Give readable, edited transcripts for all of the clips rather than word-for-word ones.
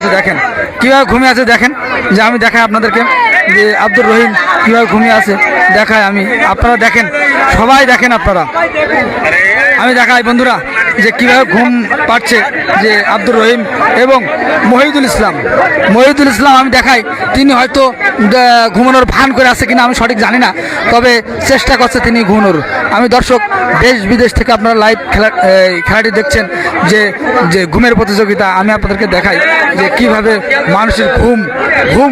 দেখেন কিভাবে ঘুমিয়ে আছে, দেখেন যে আমি দেখাই আপনাদেরকে যে আব্দুর রহিম কিভাবে ঘুমিয়ে আছে দেখায় আমি, আপনারা দেখেন, সবাই দেখেন আপনারা, আমি দেখাই বন্ধুরা যে কিভাবে ঘুম পাচ্ছে যে আব্দুর রহিম এবং মহিদুল ইসলাম। আমি দেখাই তিনি হয়তো ঘুমানোর ভান করে আছে কিনা আমি সঠিক জানি না, তবে চেষ্টা করছে তিনি ঘুমানোর। আমি দর্শক দেশ বিদেশ থেকে আপনারা লাইভ খেলাটি দেখছেন যে যে ঘুমের প্রতিযোগিতা, আমি আপনাদেরকে দেখাই যে কিভাবে মানুষের ঘুম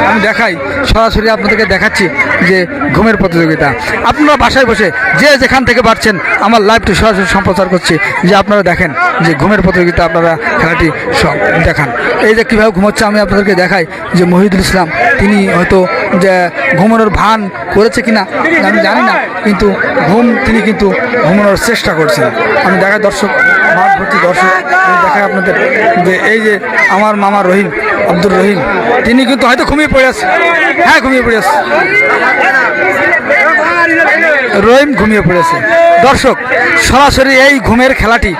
আমি দেখাই, সরাসরি আপনাদেরকে দেখাচ্ছি যে ঘুমের প্রতিযোগিতা। আপনারা বাসায় বসে যে যেখান থেকে পারছেন আমার লাইভটি সরাসরি সম্প্রচার করছি, যে আপনারা দেখেন যে ঘুমের প্রতিযোগিতা, আপনারা খেলাটি দেখান। এই যে কীভাবে ঘুমোচ্ছে আমি আপনাদেরকে দেখাই যে মহিদুল ইসলাম তিনি হয়তো যে ঘুমানোর ভান করেছে কিনা আমি জানি না, কিন্তু তিনি কিন্তু ঘুমানোর চেষ্টা করছেন। আমি দেখাই দর্শক, মাঠ ভর্তি দর্শক, আমি দেখাই আপনাদের যে এই যে আমার মামা রহিম, আব্দুর রহিম, তিনি কিন্তু হয়তো ঘুমিয়ে পড়ে আছে। হ্যাঁ, ঘুমিয়ে পড়ে আছে, রহিম ঘুমিয়ে পড়েছে। দর্শক সরাসরি এই ঘুমের খেলাটি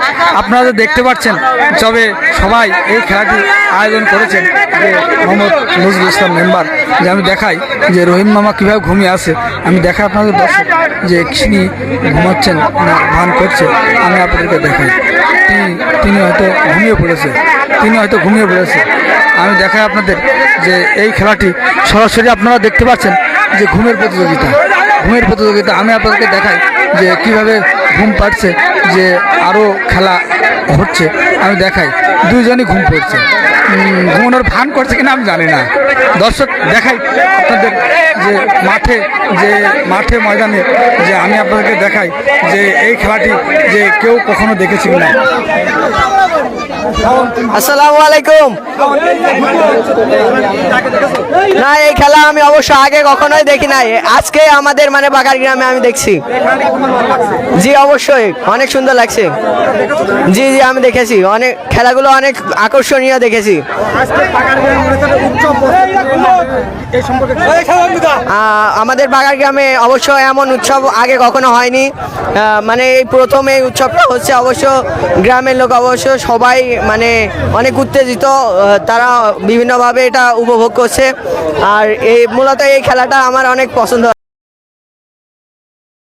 আপনারা দেখতে পাচ্ছেন, তবে সবাই এই খেলাটি আয়োজন করেছেন যে মোহাম্মদ নজরুল ইসলাম মেম্বার। যে আমি দেখাই যে রহিম মামা কীভাবে ঘুমিয়ে আছে, আমি দেখাই আপনাদের দর্শক যে তিনি ঘুমাচ্ছেন না ভান করছে, আমি আপনাদেরকে দেখাই তিনি হয়তো ঘুমিয়ে পড়েছে, আমি দেখাই আপনাদের যে এই খেলাটি সরাসরি আপনারা দেখতে পাচ্ছেন যে ঘুমের প্রতিযোগিতা। আমি আপনাদেরকে দেখাই যে কিভাবে ঘুম পাচ্ছে, যে আরও খেলা হচ্ছে, আমি দেখাই দুইজনই ঘুম পড়ছে, ঘুমানোর ভান করছে কিনা আমি জানি না। দর্শক দেখাই আপনাদের যে মাঠে ময়দানে, যে আমি আপনাদেরকে দেখাই যে এই খেলাটি যে কেউ কখনো দেখেছি কিনা। আসসালামু আলাইকুম। না, এই খেলা আমি অবশ্য আগে কখনোই দেখি নাই, আজকে আমাদের মানে বাগার গ্রামে আমি দেখছি। জি অবশ্যই অনেক সুন্দর লাগছে। জি আমি দেখেছি, অনেক খেলাগুলো অনেক আকর্ষণীয় দেখেছি। আমাদের বাগার গ্রামে অবশ্য এমন উৎসব আগে কখনো হয়নি, মানে এই প্রথম এই উৎসবটা হচ্ছে। অবশ্য গ্রামের লোক অবশ্য সবাই মানে অনেক উত্তেজিত, তারা বিভিন্নভাবে এটা উপভোগ করছে। আর এই মূলত এই খেলাটা আমার অনেক পছন্দ।